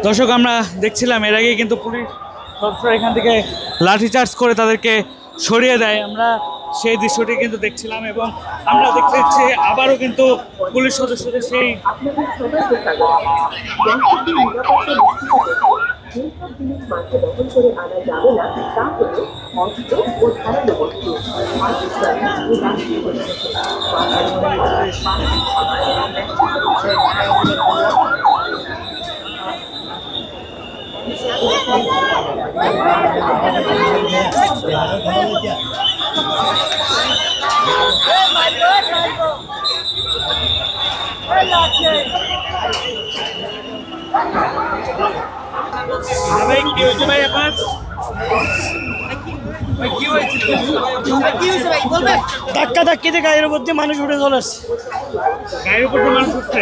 দর্শক আমরা দেখছিলাম এর আগে কিন্তু পুলিশ সদস্য এখান থেকে লাঠিচার্জ করে তাদেরকে সরিয়ে দেয়। আমরা সেই দৃশ্যটি কিন্তু দেখছিলাম এবং আমরা দেখতে পাচ্ছি আবারও কিন্তু পুলিশ সদস্যদের সেই ধাক্কা ধাক্কিতে গায়ের উপর দিয়ে মানুষ উঠে চলে আসছে। গায়ের উপর মানুষ উঠছে।